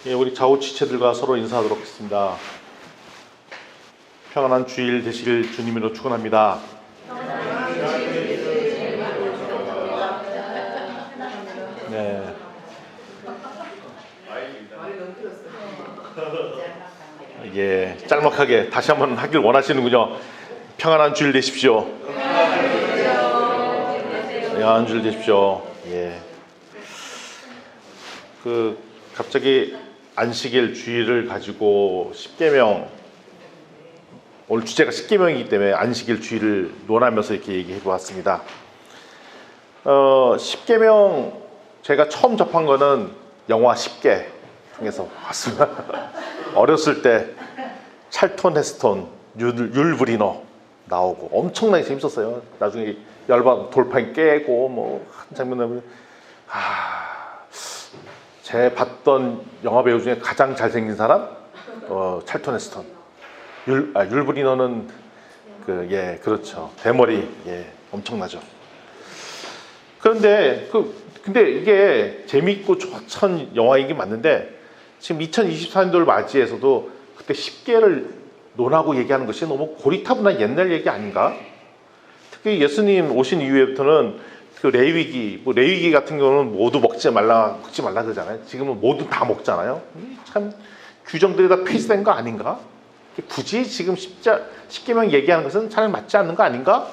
예, 우리 좌우 지체들과 서로 인사하도록 하겠습니다. 평안한 주일 되시길 주님으로 축원합니다. 네. 예, 짤막하게 다시 한번 하길 원하시는군요. 평안한 주일 되십시오. 평안한 주일 되십시오. 예. 갑자기 안식일 주일을 가지고 십계명, 오늘 주제가 십계명이기 때문에 안식일 주일을 논하면서 이렇게 얘기해 보았습니다. 십계명 제가 처음 접한 거는 영화 10개 통해서 봤습니다. 어렸을 때 찰톤 헤스톤, 율브리너 나오고 엄청나게 재밌었어요. 나중에 열받아 돌판 깨고 뭐 한 장면 나오면 제 봤던 영화 배우 중에 가장 잘생긴 사람 찰톤 헤스톤. 율브리너는 그렇죠. 대머리 엄청나죠. 그런데 근데 이게 재밌고 좋던 영화이긴 맞는데 지금 2024년도를 맞이해서도 그때 10개를 논하고 얘기하는 것이 너무 고리타분한 옛날 얘기 아닌가? 특히 예수님 오신 이후부터는 레위기 같은 경우는 모두 먹지 말라 그러잖아요. 지금은 모두 다 먹잖아요. 참 규정들이 다 폐지된 거 아닌가? 굳이 지금 십계명 얘기하는 것은 잘 맞지 않는 거 아닌가?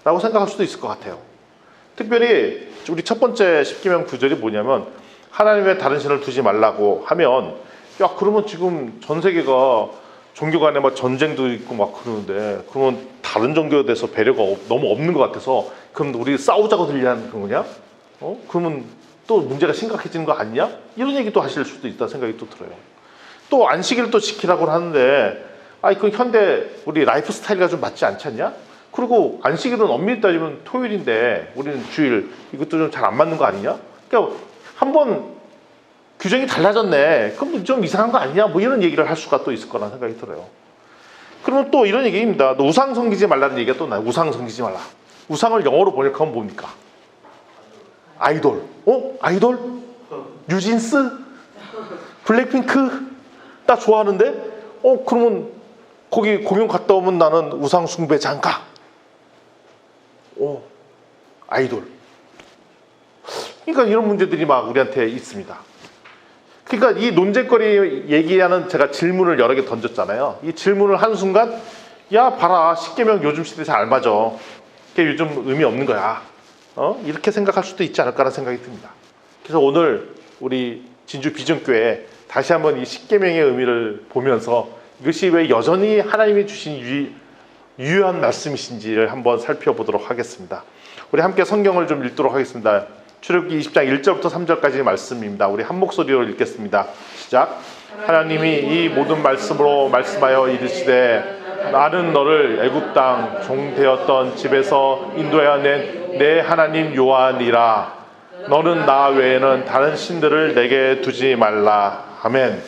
라고 생각할 수도 있을 것 같아요. 특별히 우리 첫 번째 십계명 구절이 뭐냐면 하나님의 다른 신을 두지 말라고 하면 그러면 지금 전 세계가 종교 간에 막 전쟁도 있고 막 그러는데 그러면 다른 종교에 대해서 배려가 너무 없는 것 같아서 그럼 우리 싸우자고 들리는 거냐? 그러면 또 문제가 심각해지는 거 아니냐? 이런 얘기도 하실 수도 있다 생각이 또 들어요. 또 안식일을 또 지키라고 하는데 그 현대 우리 라이프 스타일과 좀 맞지 않지 않냐? 그리고 안식일은 엄밀히 따지면 토요일인데 우리는 주일, 이것도 좀 잘 안 맞는 거 아니냐? 그러니까 한번 규정이 달라졌네. 그럼 좀 이상한 거 아니냐? 뭐 이런 얘기를 할 수가 또 있을 거라는 생각이 들어요. 그러면 또 이런 얘기입니다. 너 우상 섬기지 말라는 얘기가 또 나요. 우상 섬기지 말라. 우상을 영어로 번역하면 뭡니까? 아이돌. 아이돌? 뉴진스? 블랙핑크? 나 좋아하는데? 그러면 거기 공연 갔다 오면 나는 우상 숭배자 가. 아이돌. 그러니까 이런 문제들이 막 우리한테 있습니다. 그러니까 이 논쟁거리 얘기하는 제가 질문을 여러 개 던졌잖아요. 이 질문을 한 순간 야 봐라 십계명 요즘 시대에 잘 안 맞아. 그게 요즘 의미 없는 거야. 이렇게 생각할 수도 있지 않을까라는 생각이 듭니다. 그래서 오늘 우리 진주 비전교회 다시 한번 이 십계명의 의미를 보면서 이것이 왜 여전히 하나님이 주신 유효한 말씀이신지를 한번 살펴보도록 하겠습니다. 우리 함께 성경을 좀 읽도록 하겠습니다. 출애굽기 20장 1절부터 3절까지의 말씀입니다. 우리 한 목소리로 읽겠습니다. 시작. 하나님이 이 모든 말씀으로 말씀하여 이르시되 나는 너를 애굽 땅 종되었던 집에서 인도하여 낸 내 하나님 여호와니라. 너는 나 외에는 다른 신들을 내게 두지 말라. 아멘.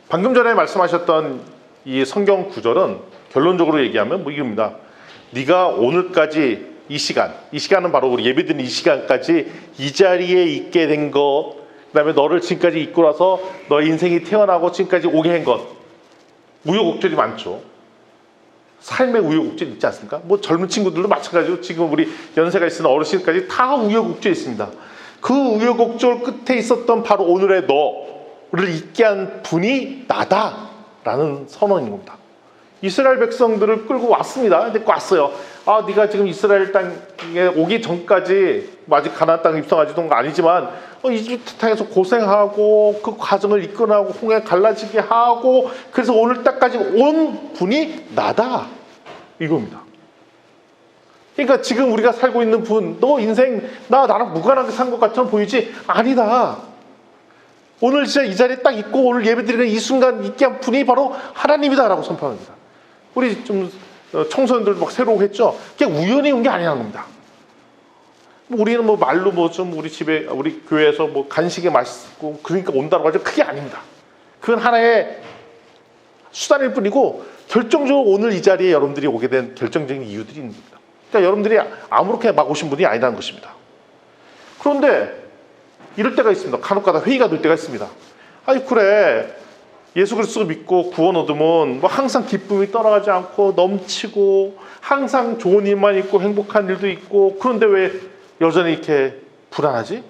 방금 전에 말씀하셨던 이 성경 구절은 결론적으로 얘기하면 뭐 이겁니다. 네가 오늘까지 이 시간은 바로 우리 예배드리는 이 시간까지 이 자리에 있게 된 것, 그 다음에 너를 지금까지 이끌어서 너의 인생이 태어나고 지금까지 오게 한 것, 우여곡절이 많죠. 삶의 우여곡절이 있지 않습니까? 뭐 젊은 친구들도 마찬가지로 지금 우리 연세가 있으나 어르신까지 다 우여곡절이 있습니다. 그 우여곡절 끝에 있었던 바로 오늘의 너를 있게 한 분이 나다라는 선언인 겁니다. 이스라엘 백성들을 끌고 왔습니다. 데리고 왔어요. 네가 지금 이스라엘 땅에 오기 전까지 아직 가나안 땅에 입성하지도 건 아니지만 이집트 땅에서 고생하고 그 과정을 이끌어나고 홍해 갈라지게 하고 그래서 오늘 땅까지 온 분이 나다 이겁니다. 그러니까 지금 우리가 살고 있는 분, 너 인생 나랑 무관하게 산 것 같처럼 보이지? 아니다. 오늘 진짜 이 자리에 딱 있고 오늘 예배드리는 이 순간 있게 한 분이 바로 하나님이다라고 선포합니다. 우리 좀 청소년들 막 새로 했죠. 그냥 우연히 온 게 아니라는 겁니다. 우리는 뭐 말로 뭐 좀 우리 집에 우리 교회에서 뭐 간식이 맛있고 그러니까 온다고 하죠. 그게 아닙니다. 그건 하나의 수단일 뿐이고 결정적으로 오늘 이 자리에 여러분들이 오게 된 결정적인 이유들이 있는 겁니다. 그러니까 여러분들이 아무렇게 막 오신 분이 아니라는 것입니다. 그런데 이럴 때가 있습니다. 간혹가다 회의가 될 때가 있습니다. 아니 그래, 예수 그리스도 믿고 구원 얻으면 뭐 항상 기쁨이 떠나가지 않고 넘치고 항상 좋은 일만 있고 행복한 일도 있고, 그런데 왜 여전히 이렇게 불안하지?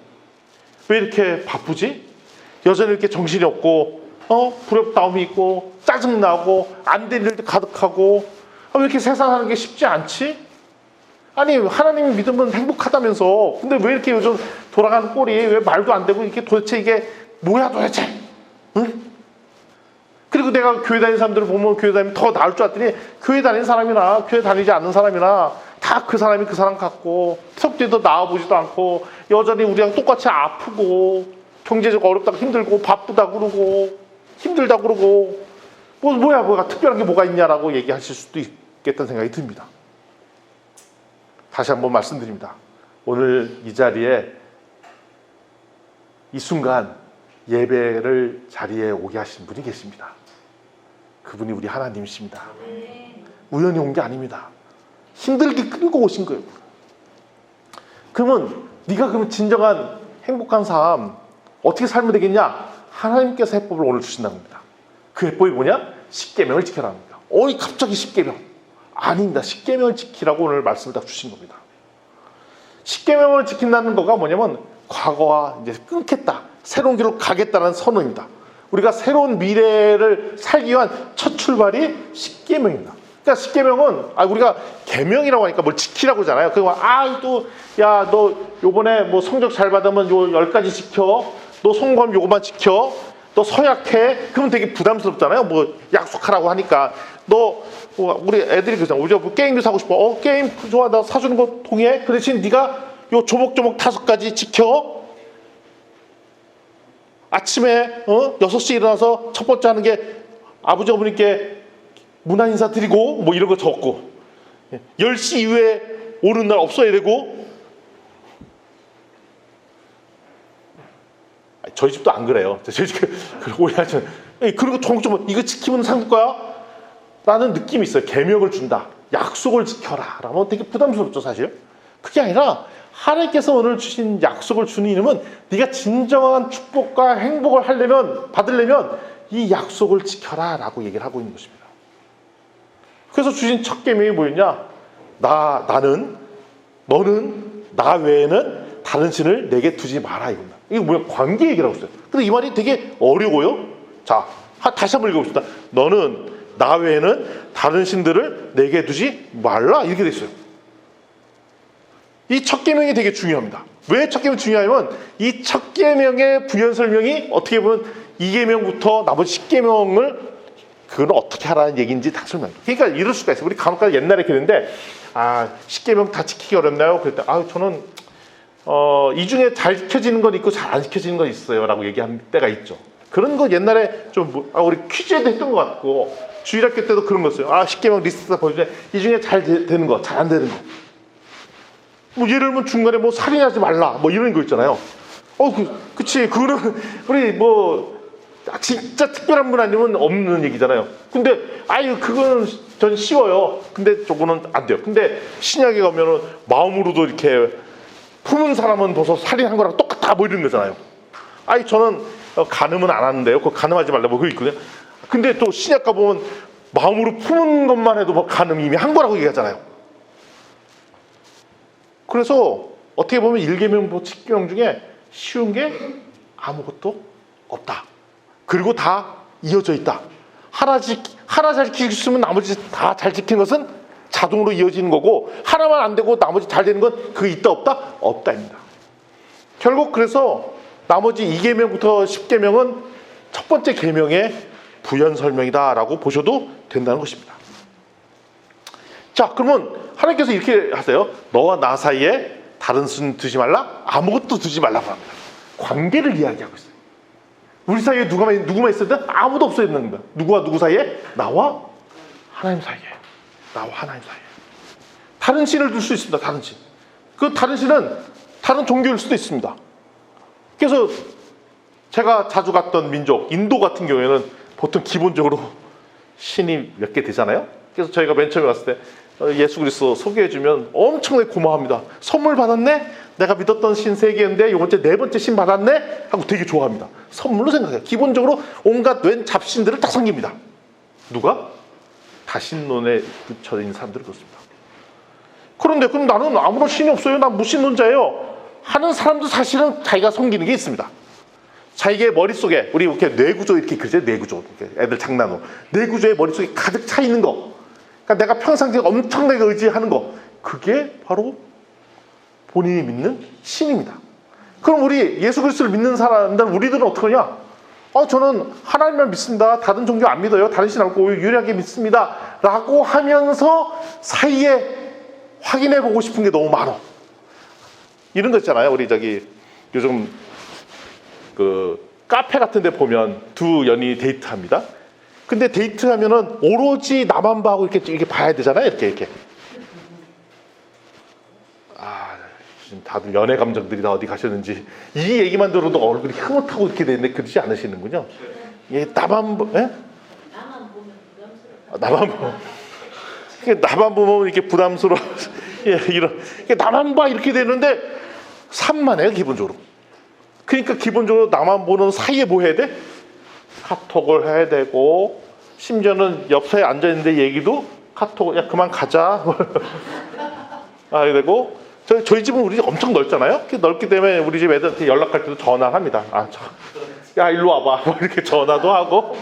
왜 이렇게 바쁘지? 여전히 이렇게 정신이 없고 부럽다움이 있고 짜증나고 안 될 일도 가득하고, 왜 이렇게 세상 사는 게 쉽지 않지? 아니 하나님 믿으면 행복하다면서, 근데 왜 이렇게 요즘 돌아가는 꼴이 왜 말도 안 되고, 이게 도대체 이게 뭐야 도대체? 응? 그리고 내가 교회 다니는 사람들을 보면 교회 다니면 더 나을 줄 알았더니, 교회 다니는 사람이나 교회 다니지 않는 사람이나 다 그 사람이 그 사람 같고, 속뒤도 나와보지도 않고, 여전히 우리랑 똑같이 아프고 경제적 어렵다고 힘들고 바쁘다고 그러고 힘들다고 그러고, 뭐가 특별한 게 뭐가 있냐라고 얘기하실 수도 있겠다는 생각이 듭니다. 다시 한번 말씀드립니다. 오늘 이 자리에 이 순간 예배를 자리에 오게 하신 분이 계십니다. 그분이 우리 하나님이십니다. 우연히 온 게 아닙니다. 힘들게 끌고 오신 거예요. 그러면 네가 그러면 진정한 행복한 삶 어떻게 살면 되겠냐? 하나님께서 해법을 오늘 주신다는 겁니다. 그 해법이 뭐냐? 십계명을 지켜라는 겁니다. 갑자기 십계명? 아닙니다. 십계명을 지키라고 오늘 말씀을 딱 주신 겁니다. 십계명을 지킨다는 거가 뭐냐면 과거와 이제 끊겠다, 새로운 길로 가겠다는 선언입니다. 우리가 새로운 미래를 살기 위한 첫 출발이 십계명입니다. 그러니까 십계명은 우리가 계명이라고 하니까 뭘 지키라고 하잖아요. 그거 야 너 요번에 뭐 성적 잘 받으면 요 10가지 지켜. 너 성공하면 요것만 지켜. 너 서약해. 그러면 되게 부담스럽잖아요. 뭐 약속하라고 하니까. 우리 애들이 그러잖아. 우리가 뭐 게임도 사고 싶어. 게임 좋아. 나 사주는 거 동의해. 그 대신 네가 요 조목조목 5가지 지켜. 아침에 6시에 일어나서 첫 번째 하는 게 아버지 어머니께 문화 인사 드리고 뭐 이런 거 적고, 10시 이후에 오는 날 없어야 되고. 저희 집도 안 그래요. 저희 집 오해하죠. 그리고 조목조목 이거 지키면 상국가야? 라는 느낌이 있어요. 계명을 준다, 약속을 지켜라 라면 되게 부담스럽죠 사실. 그게 아니라 하나님께서 오늘 주신 약속을 주는 이름은 네가 진정한 축복과 행복을 받으려면 이 약속을 지켜라 라고 얘기를 하고 있는 것입니다. 그래서 주신 첫 계명이 뭐였냐? 너는 나 외에는 다른 신을 내게 두지 마라 이겁니다. 이게 뭐야? 관계 얘기라고 했어요. 근데 이 말이 되게 어려워요. 자, 다시 한번 읽어봅시다. 너는 나 외에는 다른 신들을 내게 두지 말라 이렇게 돼 있어요. 이 첫 계명이 되게 중요합니다. 왜 첫 계명이 중요하냐면 이 첫 계명의 부연 설명이 어떻게 보면 2계명부터 나머지 10계명을 그건 어떻게 하라는 얘기인지 다 설명해요. 그러니까 이럴 수가 있어요. 우리 간혹가다 옛날에 그랬는데 10계명 다 지키기 어렵나요? 그랬더니 저는 이 중에 잘 지켜지는 건 있고 잘 안 지켜지는 건 있어요 라고 얘기한 때가 있죠. 그런 거 옛날에 좀 우리 퀴즈에도 했던 것 같고 주일학교 때도 그런 거 있어요. 10계명 리스트 보여주는데 이 중에 잘 되는 거, 잘 안 되는 거. 뭐 예를 들면 중간에 뭐 살인하지 말라 뭐 이런 거 있잖아요. 그치. 그거는 우리 뭐 진짜 특별한 분 아니면 없는 얘기잖아요. 근데 그거는 전 쉬워요. 근데 저거는 안 돼요. 근데 신약에 가면은 마음으로도 이렇게 품은 사람은 벌써 살인한 거랑 똑같아 뭐 이런 거잖아요. 저는 간음은 안 하는데요. 그거 간음하지 말라 뭐 그거 있거든요. 근데 또 신약 가보면 마음으로 품은 것만 해도 뭐 간음 이미 한 거라고 얘기하잖아요. 그래서 어떻게 보면 1계명, 10계명 중에 쉬운 게 아무것도 없다. 그리고 다 이어져 있다. 하나 잘 지키고 있으면 나머지 다 잘 지키는 것은 자동으로 이어지는 거고, 하나만 안 되고 나머지 잘 되는 건 그게 있다 없다? 없다입니다. 결국 그래서 나머지 2계명부터 10계명은 첫 번째 계명의 부연 설명이다 라고 보셔도 된다는 것입니다. 자, 그러면 하나님께서 이렇게 하세요. 너와 나 사이에 다른 신 두지 말라? 아무것도 두지 말라고 합니다. 관계를 이야기하고 있어요. 우리 사이에 누구만 있을 때 아무도 없어야 되는 겁니다. 누구와 누구 사이에? 나와 하나님 사이에. 나와 하나님 사이에. 다른 신을 둘 수 있습니다. 다른 신. 그 다른 신은 다른 종교일 수도 있습니다. 그래서 제가 자주 갔던 민족 인도 같은 경우에는 보통 기본적으로 신이 몇 개 되잖아요. 그래서 저희가 맨 처음에 갔을 때 예수 그리스도 소개해주면 엄청나게 고마워합니다. 선물 받았네? 내가 믿었던 신 3개인데 이번 주에 4번째 신 받았네? 하고 되게 좋아합니다. 선물로 생각해요. 기본적으로 온갖 웬 잡신들을 다 섬깁니다. 누가? 다신론에 붙여 있는 사람들이 그렇습니다. 그런데 그럼 나는 아무런 신이 없어요. 난 무신론자예요. 하는 사람도 사실은 자기가 섬기는 게 있습니다. 자기의 머릿속에 우리 이렇게 뇌구조 이렇게 그러죠. 뇌구조. 이렇게 애들 장난으로. 뇌구조에 머릿속에 가득 차 있는 거. 그러니까 내가 평상시에 엄청나게 의지하는 거. 그게 바로 본인이 믿는 신입니다. 그럼 우리 예수 그리스도를 믿는 사람들은 우리들은 어떻게 하냐? 저는 하나님만 믿습니다. 다른 종교 안 믿어요. 다른 신 없고 유일하게 믿습니다. 라고 하면서 사이에 확인해 보고 싶은 게 너무 많아. 이런 거 있잖아요. 우리 요즘 그 카페 같은 데 보면 두 연인이 데이트합니다. 근데 데이트하면은 오로지 나만 봐고 이렇게 봐야 되잖아요. 이렇게. 지금 다들 연애 감정들이 다 어디 가셨는지 이 얘기만 들어도 얼굴이 흐뭇하고 이렇게 되는데 그러지 않으시는군요. 예, 나만 보면 부담스러워. 나만 보면 이렇게 부담스러워. 예, 나만 봐 이렇게 되는데 산만해요 기본적으로. 그러니까 기본적으로 나만 보는 사이에 뭐 해야 돼? 카톡을 해야 되고 심지어는 옆에 앉아 있는데 얘기도 카톡 야 그만 가자. 해야 되고. 저희 집은 우리 집 엄청 넓잖아요. 넓기 때문에 우리 집 애들한테 연락할 때도 전화를 합니다. 야 일로 와봐. 이렇게 전화도 하고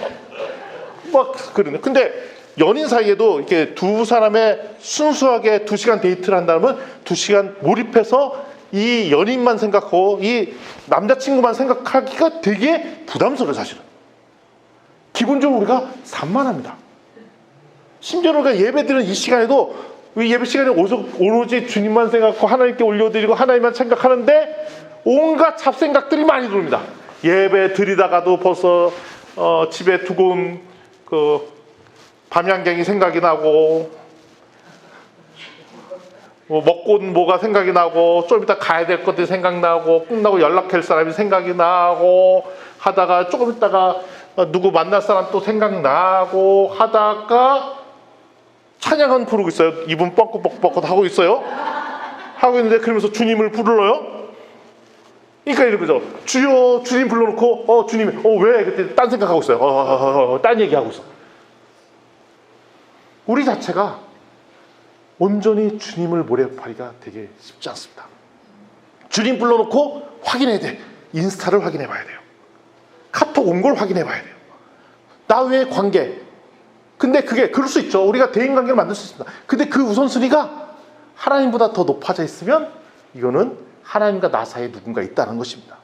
막 그러네. 근데 연인 사이에도 이렇게 두 사람의 순수하게 2시간 데이트를 한다면 2시간 몰입해서 이 연인만 생각하고 이 남자친구만 생각하기가 되게 부담스러워요 사실은. 기본적으로 우리가 산만합니다. 심지어 우리가 예배드리는 이 시간에도 이 예배 시간에 오로지 주님만 생각하고 하나님께 올려드리고 하나님만 생각하는데 온갖 잡생각들이 많이 들어옵니다. 예배 드리다가도 벌써 집에 두고 온 그 밤양갱이 생각이 나고 먹고 온 뭐가 생각이 나고 좀 이따 가야 될 것들이 생각나고 끝나고 연락할 사람이 생각이 나고 하다가 조금 있다가 누구 만날 사람 또 생각나고 하다가 찬양은 부르고 있어요. 입은 뻥긋뻥긋 하고 있어요. 하고 있는데 그러면서 주님을 불러요. 그러니까 이러죠. 주여 주님 불러놓고 주님이 왜 그때 딴 생각하고 있어요. 딴 얘기하고 있어. 우리 자체가 온전히 주님을 몰입하기가 되게 쉽지 않습니다. 주님 불러놓고 확인해야 돼. 인스타를 확인해 봐야 돼요. 카톡 온 걸 확인해 봐야 돼요. 나 외의 관계. 근데 그게 그럴 수 있죠. 우리가 대인관계를 만들 수 있습니다. 근데 그 우선순위가 하나님보다 더 높아져 있으면 이거는 하나님과 나 사이에 누군가 있다는 것입니다.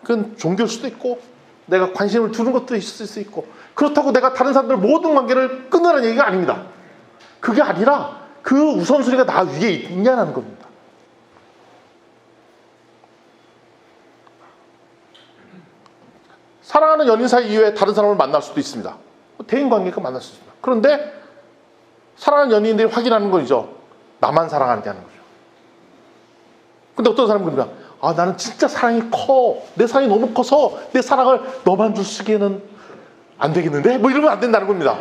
그건 종교일 수도 있고 내가 관심을 두는 것도 있을 수 있고 그렇다고 내가 다른 사람들 모든 관계를 끊으라는 얘기가 아닙니다. 그게 아니라 그 우선순위가 나 위에 있냐는 겁니다. 사랑하는 연인 사이 이외에 다른 사람을 만날 수도 있습니다. 대인관계가 만날 수 있습니다. 그런데 사랑하는 연인들이 확인하는 거죠. 나만 사랑하느냐는 거죠. 근데 어떤 사람은 그럽니다. 나는 진짜 사랑이 커. 내 사랑이 너무 커서 내 사랑을 너만 주기에는 안 되겠는데? 뭐 이러면 안 된다는 겁니다.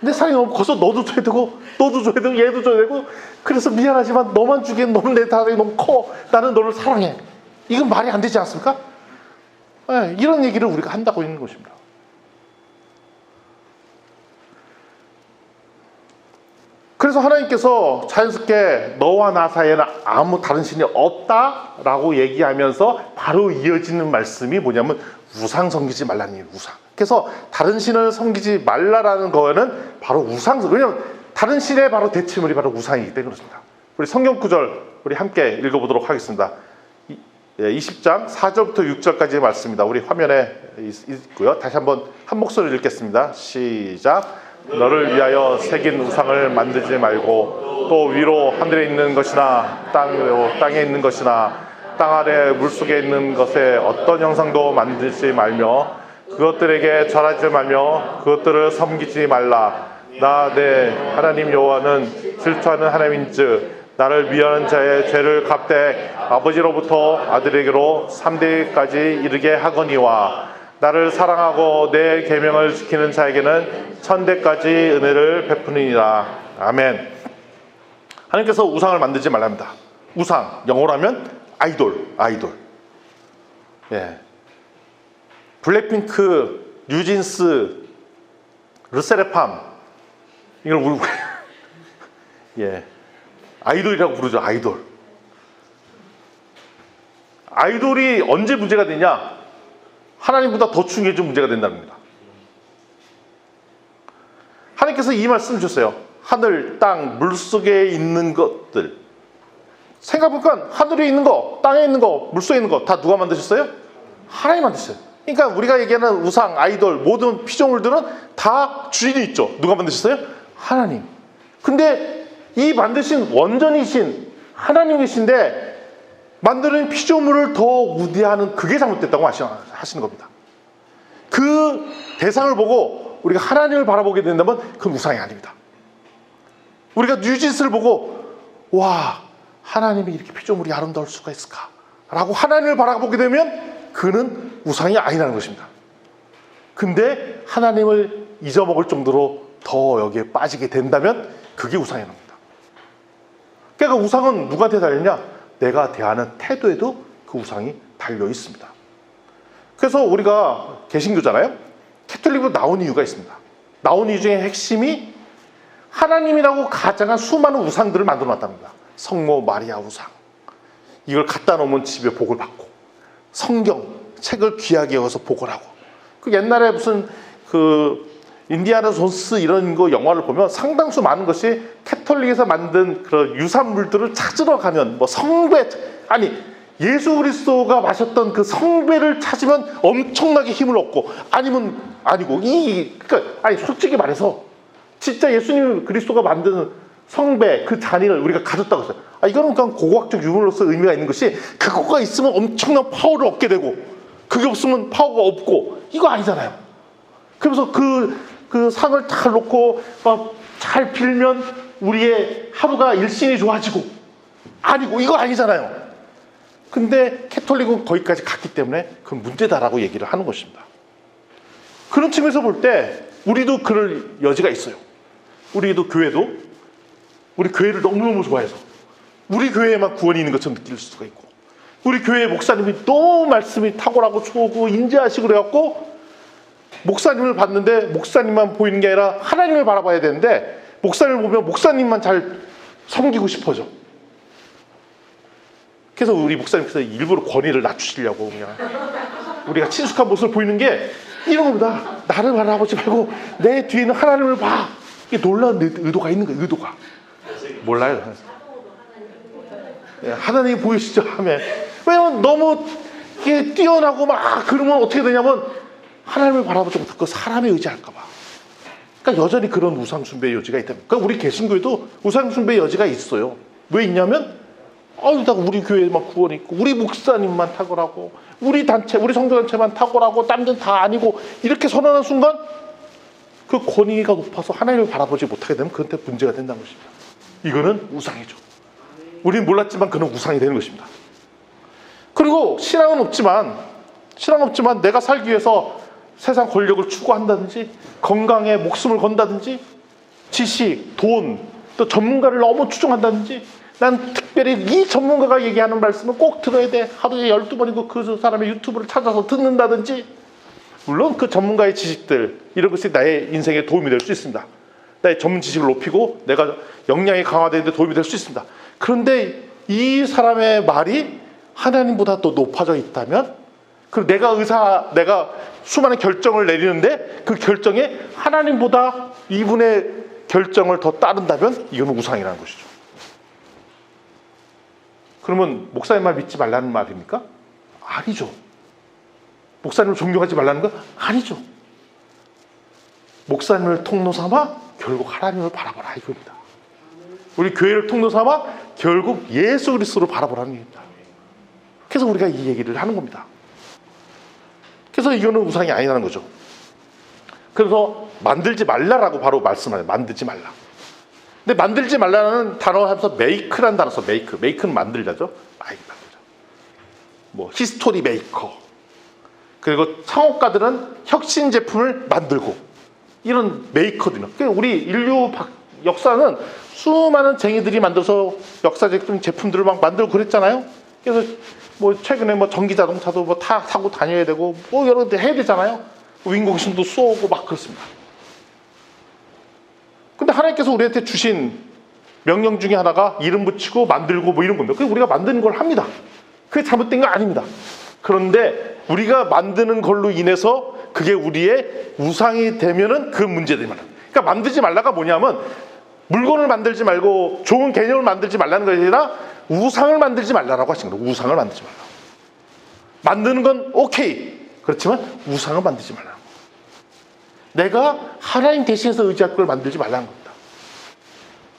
내 사랑이 너무 커서 너도 줘야 되고 너도 줘야 되고 얘도 줘야 되고 그래서 미안하지만 너만 주기엔 너무 내 사랑이 너무 커. 나는 너를 사랑해. 이건 말이 안 되지 않습니까? 네, 이런 얘기를 우리가 한다고 있는 것입니다. 그래서 하나님께서 자연스럽게 너와 나 사이에는 아무 다른 신이 없다라고 얘기하면서 바로 이어지는 말씀이 뭐냐면 우상 섬기지 말라는 얘기예요. 우상. 그래서 다른 신을 섬기지 말라라는 거는 바로 우상. 왜냐하면 다른 신의 바로 대체물이 바로 우상이기 때문에 그렇습니다. 우리 성경 구절 우리 함께 읽어보도록 하겠습니다. 20장 4절부터 6절까지의 말씀입니다. 우리 화면에 있고요. 다시 한번 한 목소리를 읽겠습니다. 시작. 너를 위하여 새긴 우상을 만들지 말고 또 위로 하늘에 있는 것이나 땅에 있는 것이나 땅 아래 물속에 있는 것에 어떤 형상도 만들지 말며 그것들에게 절하지 말며 그것들을 섬기지 말라. 나 내 하나님 여호와는 질투하는 하나님인즉 나를 미워하는 자의 죄를 갚되 아버지로부터 아들에게로 3대까지 이르게 하거니와 나를 사랑하고 내 계명을 지키는 자에게는 1000대까지 은혜를 베푸느니라. 아멘. 하나님께서 우상을 만들지 말랍니다. 우상, 영어라면 아이돌. 예. 블랙핑크, 뉴진스, 르세라핌, 이걸 우리 예, 아이돌이라고 부르죠. 아이돌이 언제 문제가 되냐? 하나님보다 더 중요해진 문제가 된다는 겁니다. 하나님께서 이 말씀 주셨어요. 하늘, 땅, 물속에 있는 것들. 생각해보니까 하늘에 있는 거, 땅에 있는 거, 물속에 있는 거 다 누가 만드셨어요? 하나님 만드셨어요. 그러니까 우리가 얘기하는 우상, 아이돌, 모든 피조물들은 다 주인이 있죠. 누가 만드셨어요? 하나님. 근데 이 만드신 원전이신 하나님이신데 만드는 피조물을 더 우대하는 그게 잘못됐다고 하시는 겁니다. 그 대상을 보고 우리가 하나님을 바라보게 된다면 그건 우상이 아닙니다. 우리가 뉴진스를 보고 와, 하나님이 이렇게 피조물이 아름다울 수가 있을까? 라고 하나님을 바라보게 되면 그는 우상이 아니라는 것입니다. 근데 하나님을 잊어먹을 정도로 더 여기에 빠지게 된다면 그게 우상이라는 겁니다. 그러니까 우상은 누구한테 달렸냐? 내가 대하는 태도에도 그 우상이 달려 있습니다. 그래서 우리가 개신교잖아요. 캐톨릭으로 나온 이유가 있습니다. 나온 이유 중에 핵심이 하나님이라고 가장한 수많은 우상들을 만들어 놨답니다. 성모 마리아 우상, 이걸 갖다 놓으면 집에 복을 받고, 성경 책을 귀하게 여겨서 복을 하고. 그 옛날에 무슨 그 인디아나 존스 이런 거 영화를 보면 상당수 많은 것이 캐톨릭에서 만든 그런 유산물들을 찾으러 가면 뭐 성배, 아니 예수 그리스도가 마셨던 그 성배를 찾으면 엄청나게 힘을 얻고, 아니면 아니고 그러니까 아니 솔직히 말해서 진짜 예수님 그리스도가 만든 성배 그 잔인을 우리가 가졌다고 했어요. 이거는 그냥 고고학적 유물로서 의미가 있는 것이, 그거가 있으면 엄청난 파워를 얻게 되고 그게 없으면 파워가 없고, 이거 아니잖아요. 그래서 그 상을 다 놓고 막 잘 빌면 우리의 하루가 일신이 좋아지고, 아니고 이거 아니잖아요. 근데 캐톨릭은 거기까지 갔기 때문에 그건 문제다라고 얘기를 하는 것입니다. 그런 측면에서 볼 때 우리도 그럴 여지가 있어요. 우리도 교회도 우리 교회를 너무너무 좋아해서 우리 교회에만 구원이 있는 것처럼 느낄 수가 있고, 우리 교회 목사님이 너무 말씀이 탁월하고 좋고 인자하시고 그래갖고 목사님을 봤는데 목사님만 보이는 게 아니라 하나님을 바라봐야 되는데 목사님을 보면 목사님만 잘 섬기고 싶어져. 그래서 우리 목사님께서 일부러 권위를 낮추시려고 그냥 우리가 친숙한 모습을 보이는 게 이런 겁니다. 나를 바라보지 말고 내 뒤에 있는 하나님을 봐. 이게 놀라운 의도가 있는 거예요. 의도가. 몰라요. 하나님이 보이시죠? 하면. 왜냐면 너무 이게 뛰어나고 막 그러면 어떻게 되냐면 하나님을 바라보지 못하고 사람에 의지할까 봐. 그러니까 여전히 그런 우상 숭배의 여지가 있다. 그러니까 우리 개신교에도 우상 숭배의 여지가 있어요. 왜 있냐면 나 우리 교회만 구원이 있고 우리 목사님만 탁월하고 우리 단체, 우리 성도단체만 탁월하고 딴 데는 다 아니고 이렇게 선언하는 순간 그 권위가 높아서 하나님을 바라보지 못하게 되면 그한테 문제가 된다는 것입니다. 이거는 우상이죠. 우리는 몰랐지만 그는 우상이 되는 것입니다. 그리고 신앙은 없지만 내가 살기 위해서 세상 권력을 추구한다든지 건강에 목숨을 건다든지 지식, 돈, 또 전문가를 너무 추종한다든지, 난 특별히 이 전문가가 얘기하는 말씀을 꼭 들어야 돼. 하루에 12번이고 그 사람의 유튜브를 찾아서 듣는다든지, 물론 그 전문가의 지식들 이런 것이 나의 인생에 도움이 될 수 있습니다. 나의 전문 지식을 높이고 내가 역량이 강화되는 데 도움이 될 수 있습니다. 그런데 이 사람의 말이 하나님보다 더 높아져 있다면, 그리고 내가 수많은 결정을 내리는데 그 결정에 하나님보다 이분의 결정을 더 따른다면 이건 우상이라는 것이죠. 그러면 목사님 말 믿지 말라는 말입니까? 아니죠. 목사님을 존경하지 말라는 거? 아니죠. 목사님을 통로 삼아 결국 하나님을 바라보라 이겁니다. 우리 교회를 통로 삼아 결국 예수 그리스도를 바라보라는 얘기입니다. 그래서 우리가 이 얘기를 하는 겁니다. 그래서 이거는 우상이 아니라는 거죠. 그래서 만들지 말라라고 바로 말씀하세요. 만들지 말라. 근데 만들지 말라는 단어 하면서 메이크라는 단어 써. 메이크는 만들자죠. 만들자. 뭐 히스토리 메이커. 그리고 창업가들은 혁신 제품을 만들고 이런 메이커들이요. 우리 인류 역사는 수많은 쟁이들이 만들어서 역사적 제품들을 막 만들고 그랬잖아요. 그래서 뭐 최근에 뭐 전기 자동차도 뭐 타고 다녀야 되고 뭐 여러 데 해야 되잖아요. 인공신도 쏘고 막 그렇습니다. 근데 하나님께서 우리한테 주신 명령 중에 하나가 이름 붙이고 만들고 뭐 이런 겁니다. 그게 우리가 만드는 걸 합니다. 그게 잘못된 거 아닙니다. 그런데 우리가 만드는 걸로 인해서 그게 우리의 우상이 되면은 그 문제들만. 그러니까 만들지 말라가 뭐냐면 물건을 만들지 말고 좋은 개념을 만들지 말라는 것이 아니라 우상을 만들지 말라라고 하신 거예요. 우상을 만들지 말라. 만드는 건 오케이. 그렇지만 우상을 만들지 말라. 내가 하나님 대신해서 의지할 걸 만들지 말라는 겁니다.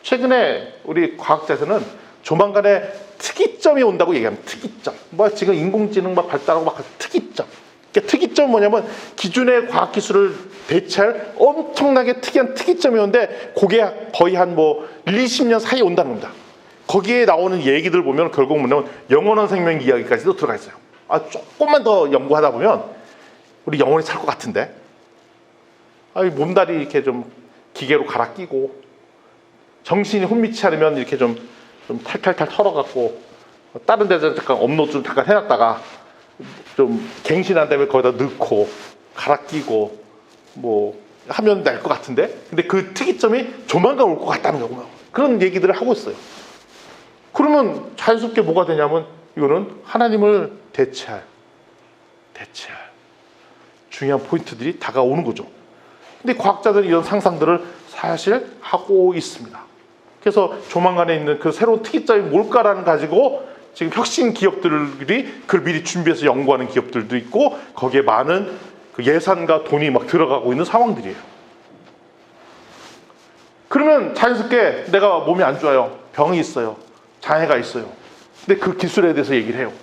최근에 우리 과학자에서는 조만간에 특이점이 온다고 얘기합니다. 특이점. 뭐 지금 인공지능 막 발달하고 막 특이점. 그러니까 특이점은 뭐냐면 기존의 과학기술을 대체할 엄청나게 특이한 특이점이 오는데 그게 거의 한 뭐 1-20년 사이에 온다는 겁니다. 거기에 나오는 얘기들 보면 결국 뭐냐면 영원한 생명 이야기까지도 들어가 있어요. 조금만 더 연구하다 보면 우리 영원히 살 것 같은데 몸다리 이렇게 좀 기계로 갈아 끼고 정신이 혼미치 않으면 이렇게 좀 탈탈탈 털어갖고 다른 데서 잠깐 업로드 좀 잠깐 해놨다가 좀 갱신한 다음에 거기다 넣고 갈아 끼고 뭐 하면 될 것 같은데 근데 그 특이점이 조만간 올 것 같다는 거고요. 그런 얘기들을 하고 있어요. 그러면 자연스럽게 뭐가 되냐면 이거는 하나님을 대체할 중요한 포인트들이 다가오는 거죠. 근데 과학자들은 이런 상상들을 사실 하고 있습니다. 그래서 조만간에 있는 그 새로운 특이점이 뭘까라는 가지고 지금 혁신 기업들이 그걸 미리 준비해서 연구하는 기업들도 있고 거기에 많은 그 예산과 돈이 막 들어가고 있는 상황들이에요. 그러면 자연스럽게 내가 몸이 안 좋아요. 병이 있어요. 장애가 있어요. 근데 그 기술에 대해서 얘기를 해요.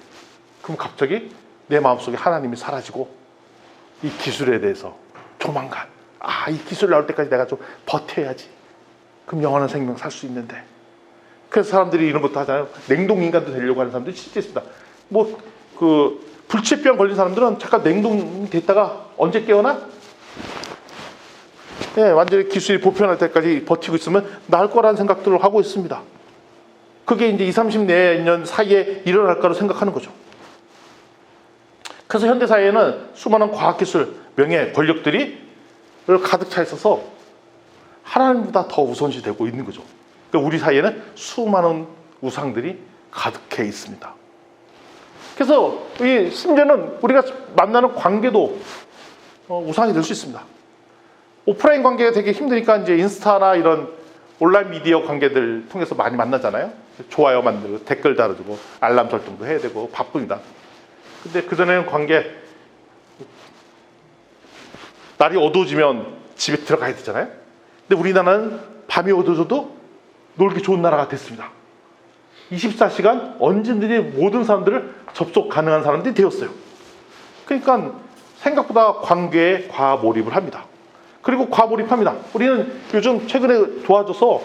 그럼 갑자기 내 마음속에 하나님이 사라지고 이 기술에 대해서 조만간 이 기술 나올 때까지 내가 좀 버텨야지. 그럼 영원한 생명 살 수 있는데. 그래서 사람들이 이런 것도 하잖아요. 냉동인간도 되려고 하는 사람들이 실제 있습니다. 뭐 그 불치병 걸린 사람들은 잠깐 냉동됐다가 언제 깨어나? 완전히 기술이 보편할 때까지 버티고 있으면 나을 거라는 생각들을 하고 있습니다. 그게 이제 20-30년 사이에 일어날까로 생각하는 거죠. 그래서 현대사회에는 수많은 과학기술, 명예, 권력들이 가득 차 있어서 하나님보다 더 우선시 되고 있는 거죠. 그러니까 우리 사이에는 수많은 우상들이 가득해 있습니다. 그래서 심지어는 우리가 만나는 관계도 우상이 될 수 있습니다. 오프라인 관계가 되게 힘드니까 이제 인스타나 이런 온라인 미디어 관계들 통해서 많이 만나잖아요. 좋아요 만들고 댓글 달아주고 알람 설정도 해야 되고 바쁩니다. 근데 그전에는 관계 날이 어두워지면 집에 들어가야 되잖아요. 근데 우리나라는 밤이 어두워져도 놀기 좋은 나라가 됐습니다. 24시간 언제든지 모든 사람들을 접속 가능한 사람들이 되었어요. 그러니까 생각보다 관계에 과몰입을 합니다. 그리고 과몰입합니다. 우리는 요즘 최근에 좋아져서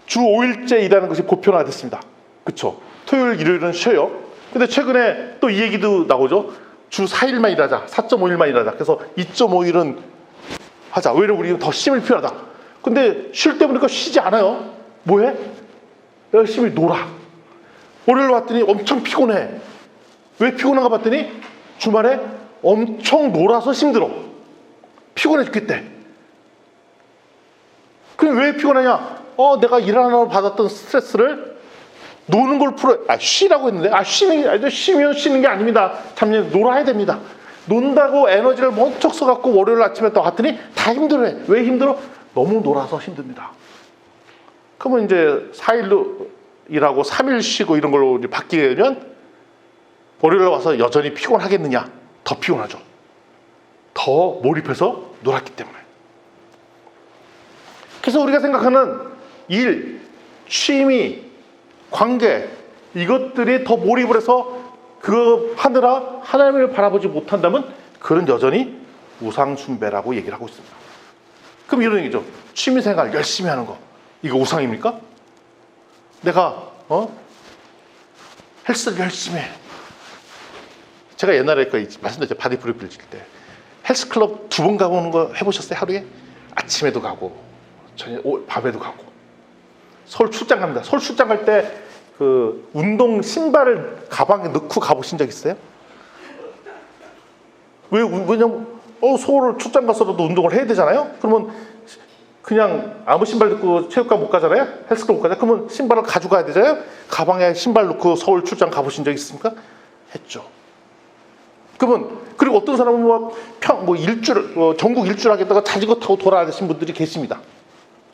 주 5일째 일하는 것이 보편화됐습니다. 그렇죠? 토요일, 일요일은 쉬어요. 근데 최근에 또 이 얘기도 나오죠. 주 4일만 일하자. 4.5일만 일하자. 그래서 2.5일은 하자. 오히려 우리는 더 쉼이 필요하다. 근데 쉴 때 보니까 쉬지 않아요. 뭐해? 열심히 놀아. 월요일 왔더니 엄청 피곤해. 왜 피곤한가 봤더니 주말에 엄청 놀아서 힘들어. 피곤해 죽겠대. 그럼 왜 피곤하냐? 내가 일하느라고 받았던 스트레스를 노는 걸 풀어. 쉬라고 했는데 쉬면 쉬는 게 아닙니다. 잠시 놀아야 됩니다. 논다고 에너지를 멈쩍 써갖고 월요일 아침에 또 왔더니 다 힘들어해. 왜 힘들어? 너무 놀아서 힘듭니다. 그러면 이제 4일로 일하고 3일 쉬고 이런 걸로 이제 바뀌게 되면 월요일에 와서 여전히 피곤하겠느냐? 더 피곤하죠. 더 몰입해서 놀았기 때문에. 그래서 우리가 생각하는 일, 취미, 관계 이것들이 더 몰입을 해서 그거 하느라 하나님을 바라보지 못한다면 그런 여전히 우상숭배라고 얘기를 하고 있습니다. 그럼 이런 얘기죠. 취미생활 열심히 하는 거 이거 우상입니까? 내가 헬스를 열심히 해. 제가 옛날에 말씀드렸죠. 바디 프로필 칠 때 헬스클럽 2번 가보는 거 해보셨어요? 하루에? 아침에도 가고 밤에도 가고. 서울 출장 갑니다. 서울 출장 갈 때 그 운동 신발을 가방에 넣고 가보신 적 있어요? 왜냐면 서울 출장 가서라도 운동을 해야 되잖아요. 그러면 그냥 아무 신발 넣고 체육관 못 가잖아요. 헬스클럽 못 가잖아요. 그러면 신발을 가져가야 되잖아요. 가방에 신발 넣고 서울 출장 가보신 적 있습니까? 했죠. 그리고 어떤 사람은 전국 일주를 하겠다가 자전거 타고 돌아다니신 분들이 계십니다.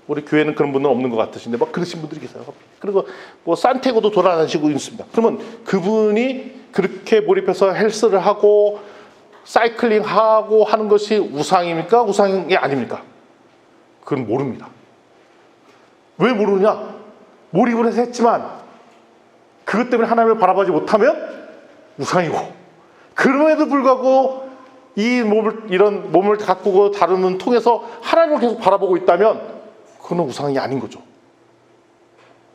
우리 교회는 그런 분은 없는 것 같으신데 그러신 분들이 계세요. 그리고 산티아고도 돌아다니시고 있습니다. 그러면 그분이 그렇게 몰입해서 헬스를 하고 사이클링 하고 하는 것이 우상입니까? 우상이 아닙니까? 그건 모릅니다. 왜 모르느냐? 몰입을 해서 했지만 그것 때문에 하나님을 바라보지 못하면 우상이고, 그럼에도 불구하고 이런 몸을 가꾸고 다루는 통해서 하나님을 계속 바라보고 있다면 그건 우상이 아닌 거죠.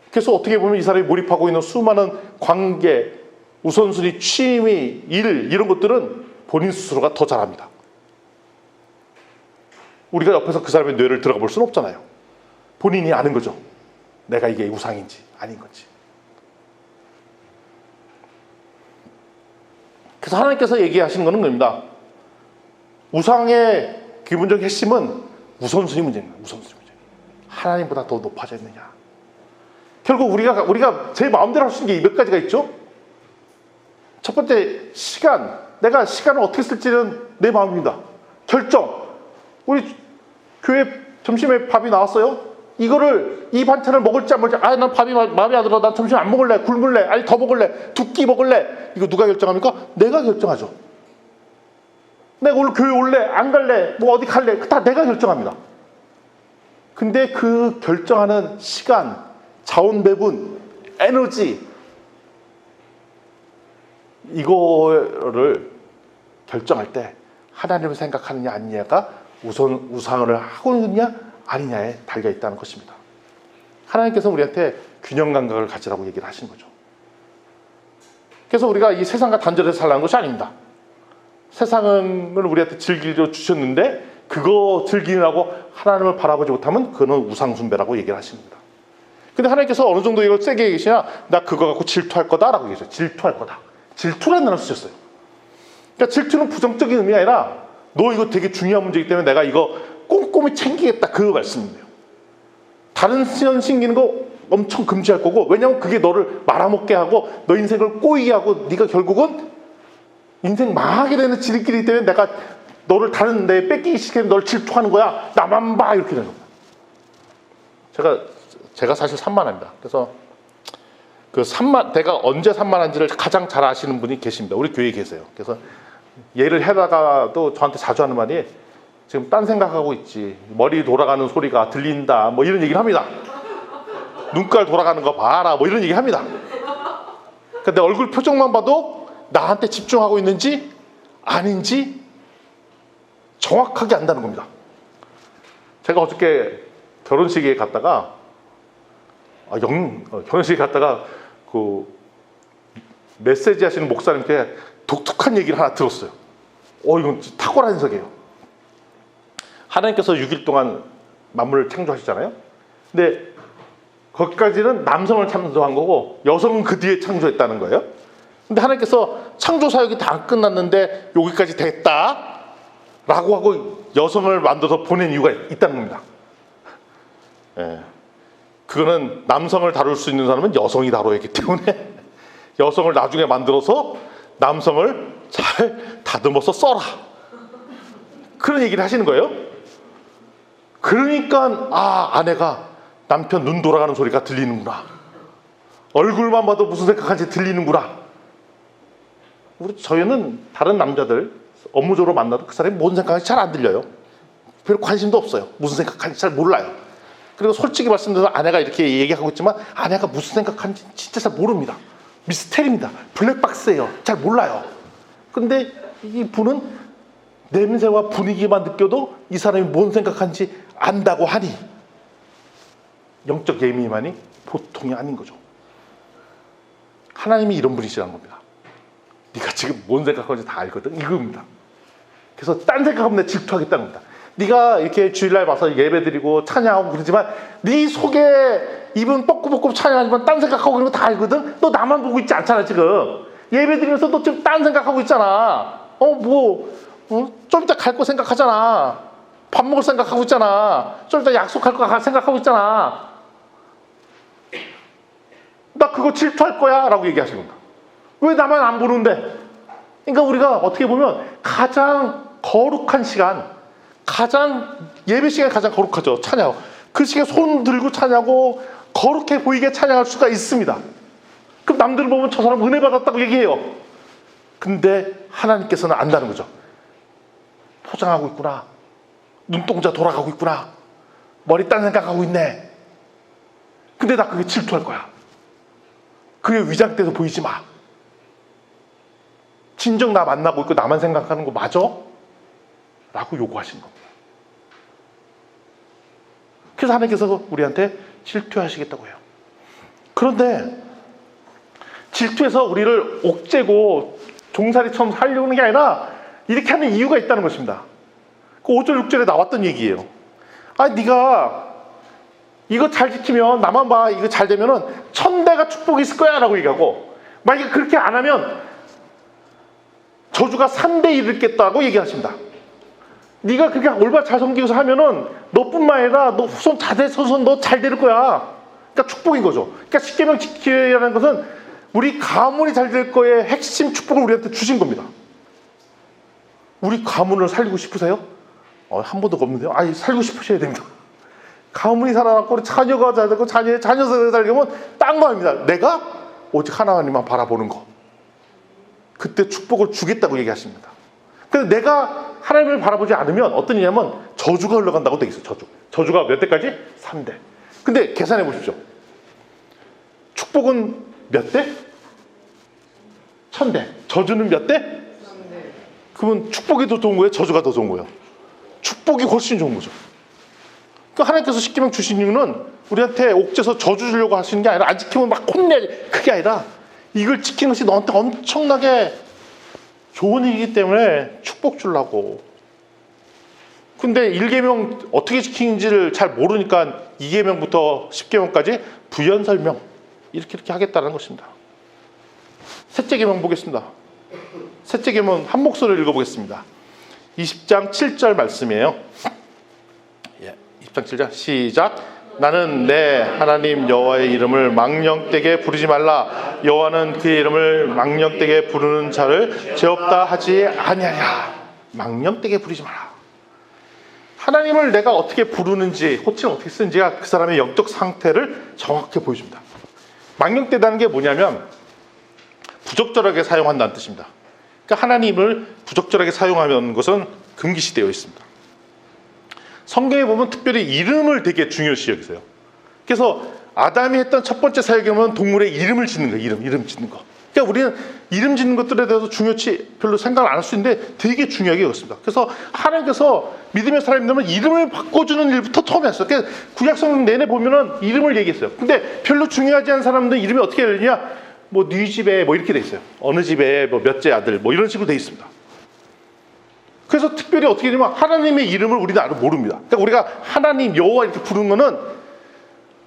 그래서 어떻게 보면 이 사람이 몰입하고 있는 수많은 관계, 우선순위, 취미, 일 이런 것들은 본인 스스로가 더 잘합니다. 우리가 옆에서 그 사람의 뇌를 들어가 볼 수는 없잖아요. 본인이 아는 거죠. 내가 이게 우상인지 아닌 건지. 그래서 하나님께서 얘기하시는 것은 겁니다. 우상의 기본적인 핵심은 우선순위 문제입니다. 우선순위 문제. 하나님보다 더 높아져 있느냐. 결국 우리가 제 마음대로 할 수 있는 게 몇 가지가 있죠. 첫 번째, 시간. 내가 시간을 어떻게 쓸지는 내 마음입니다. 결정. 우리 교회 점심에 밥이 나왔어요. 이 반찬을 먹을지 안 먹을지. 난 밥이 마음에 안 들어. 난 점심 안 먹을래. 굶을래. 아니 더 먹을래. 두 끼 먹을래. 이거 누가 결정합니까? 내가 결정하죠. 내가 오늘 교회 올래? 안 갈래? 어디 갈래? 다 내가 결정합니다. 근데 그 결정하는 시간, 자원 배분, 에너지, 이거를 결정할 때 하나님을 생각하느냐 아니냐가 우상을 하고 있느냐 아니냐에 달려 있다는 것입니다. 하나님께서 우리한테 균형 감각을 가지라고 얘기를 하신 거죠. 그래서 우리가 이 세상과 단절해서 살라는 것이 아닙니다. 세상을 우리한테 즐기려 주셨는데 그거 즐기느라고 하나님을 바라보지 못하면 그거는 우상숭배라고 얘기를 하십니다. 근데 하나님께서 어느 정도 이걸 세게 얘기하시냐, 나 그거 갖고 질투할 거다라고 얘기했어요. 질투할 거다. 질투라는 단어를 쓰셨어요. 그러니까 질투는 부정적인 의미가 아니라 너 이거 되게 중요한 문제이기 때문에 내가 이거 꼼꼼히 챙기겠다, 그 말씀이에요. 다른 신 신기는 거 엄청 금지할 거고, 왜냐하면 그게 너를 말아먹게 하고 너 인생을 꼬이게 하고 네가 결국은 인생 망하게 되는 지름길이기 때문에 내가 너를 다른 데 뺏기기 시키면 너를 질투하는 거야. 나만 봐. 이렇게 되는 겁니다. 제가 사실 산만합니다. 그래서 내가 언제 산만한지를 가장 잘 아시는 분이 계십니다. 우리 교회에 계세요. 그래서 얘를 해다가도 저한테 자주 하는 말이, 지금 딴 생각하고 있지. 머리 돌아가는 소리가 들린다. 이런 얘기를 합니다. 눈깔 돌아가는 거 봐라. 이런 얘기 합니다. 그러니까 내 얼굴 표정만 봐도 나한테 집중하고 있는지 아닌지 정확하게 안다는 겁니다. 제가 어저께 결혼식에 갔다가 그 메시지 하시는 목사님께 독특한 얘기를 하나 들었어요. 이건 탁월한 해석이에요. 하나님께서 6일 동안 만물을 창조하셨잖아요. 근데 거기까지는 남성을 창조한 거고 여성은 그 뒤에 창조했다는 거예요. 근데 하나님께서 창조 사역이 다 안 끝났는데 여기까지 됐다 라고 하고 여성을 만들어서 보낸 이유가 있다는 겁니다. 그거는 남성을 다룰 수 있는 사람은 여성이 다뤄야 하기 때문에 여성을 나중에 만들어서 남성을 잘 다듬어서 써라, 그런 얘기를 하시는 거예요. 그러니까 아내가 남편 눈 돌아가는 소리가 들리는구나, 얼굴만 봐도 무슨 생각하는지 들리는구나. 저희는 다른 남자들 업무적으로 만나도 그 사람이 뭔 생각하는지 잘 안 들려요. 별 관심도 없어요. 무슨 생각하는지 잘 몰라요. 그리고 솔직히 말씀드려서 아내가 이렇게 얘기하고 있지만 아내가 무슨 생각하는지 진짜 잘 모릅니다. 미스테리입니다. 블랙박스예요. 잘 몰라요. 근데 이 분은 냄새와 분위기만 느껴도 이 사람이 뭔 생각하는지 안다고 하니 영적 예민함이 보통이 아닌 거죠. 하나님이 이런 분이시라는 겁니다. 네가 지금 뭔 생각하는지 다 알거든, 이겁니다. 그래서 딴 생각하면 내가 질투하겠다는 겁니다. 네가 이렇게 주일날 와서 예배드리고 찬양하고 그러지만 네 속에 입은 뻐꾸뻐꾸 찬양하지만 딴 생각하고 그런 거 다 알거든. 너 나만 보고 있지 않잖아 지금. 예배드리면서 너 지금 딴 생각하고 있잖아. 좀 이따 갈 거 생각하잖아. 밥 먹을 생각하고 있잖아. 좀 이따 약속할 거 생각하고 있잖아. 나 그거 질투할 거야 라고 얘기하시는 겁니다. 왜 나만 안 보는데? 그러니까 우리가 어떻게 보면 가장 거룩한 시간, 예배 시간이 가장 거룩하죠. 찬양. 그 시간에 손 들고 찬양하고 거룩해 보이게 찬양할 수가 있습니다. 그럼 남들 보면 저 사람 은혜 받았다고 얘기해요. 근데 하나님께서는 안다는 거죠. 포장하고 있구나. 눈동자 돌아가고 있구나. 머리 딴 생각하고 있네. 근데 나 그게 질투할 거야. 그게 위장돼서 보이지 마. 진정 나 만나고 있고 나만 생각하는 거 맞아? 라고 요구하시는 겁니다. 그래서 하나님께서 우리한테 질투하시겠다고 해요. 그런데 질투해서 우리를 옥죄고 종살이처럼 살려는 게 아니라 이렇게 하는 이유가 있다는 것입니다. 그 5절 6절에 나왔던 얘기예요. 네가 이거 잘 지키면 나만 봐. 이거 잘 되면은 1000대가 축복이 있을 거야 라고 얘기하고, 만약에 그렇게 안 하면 저주가 3대 이르겠다고 얘기하십니다. 네가 그렇게 올바로 잘 섬기고서 하면은 너뿐만 아니라 너 후손 자대 선손 너 잘 될 거야. 그러니까 축복인 거죠. 그러니까 십계명 지키라는 것은 우리 가문이 잘 될 거에 핵심 축복을 우리한테 주신 겁니다. 우리 가문을 살리고 싶으세요? 한 번도 없는데요. 살고 싶으셔야 됩니다. 가문이 살아남고 우리 자녀가 잘 되고 자녀의 자녀들이 살려면 딴 거 아닙니다. 내가 오직 하나님만 바라보는 거. 그때 축복을 주겠다고 얘기하십니다. 그래서 내가 하나님을 바라보지 않으면 어떤 일이냐면 저주가 흘러간다고 되어 있어요. 저주가 몇 대까지? 3대. 근데 계산해 보십시오. 축복은 몇 대? 1000대. 저주는 몇 대? 3대. 그러면 축복이 더 좋은 거예요? 저주가 더 좋은 거예요? 축복이 훨씬 좋은 거죠. 그러니까 하나님께서 십계명 주신 이유는 우리한테 옥죄서 저주 주려고 하시는 게 아니라 안 지키면 막 혼내야지. 그게 아니라 이걸 지키는 것이 너한테 엄청나게 좋은 일이기 때문에 축복 주려고. 근데 1계명 어떻게 지키는지를 잘 모르니까 2계명부터 10계명까지 부연 설명 이렇게 하겠다는 것입니다. 셋째 계명 보겠습니다. 셋째 계명 한 목소리를 읽어보겠습니다. 20장 7절 말씀이에요. 20장 7절 시작. 나는 내 하나님 여호와의 이름을 망령되게 부르지 말라. 여호와는 그의 이름을 망령되게 부르는 자를 죄 없다 하지 아니하리라. 망령되게 부르지 마라. 하나님을 내가 어떻게 부르는지, 호칭을 어떻게 쓰는지가 그 사람의 영적 상태를 정확히 보여줍니다. 망령되다는 게 뭐냐면 부적절하게 사용한다는 뜻입니다. 그러니까 하나님을 부적절하게 사용하는 것은 금기시되어 있습니다. 성경에 보면 특별히 이름을 되게 중요시 여기세요. 그래서 아담이 했던 첫 번째 사역에 보면 동물의 이름을 짓는 거예요. 이름 짓는 거. 그러니까 우리는 이름 짓는 것들에 대해서 중요치 별로 생각을 안 할 수 있는데 되게 중요하게 여겼습니다. 그래서 하나님께서 믿음의 사람이 되면 이름을 바꿔주는 일부터 처음에 했어요. 그러니까 구약성경 내내 보면은 이름을 얘기했어요. 근데 별로 중요하지 않은 사람들 이름이 어떻게 되느냐? 네 집에 이렇게 돼 있어요. 어느 집에 몇째 아들 이런 식으로 돼 있습니다. 그래서 특별히 어떻게 되냐면 하나님의 이름을 우리는 아직 모릅니다. 그러니까 우리가 하나님 여호와 이렇게 부르는 거는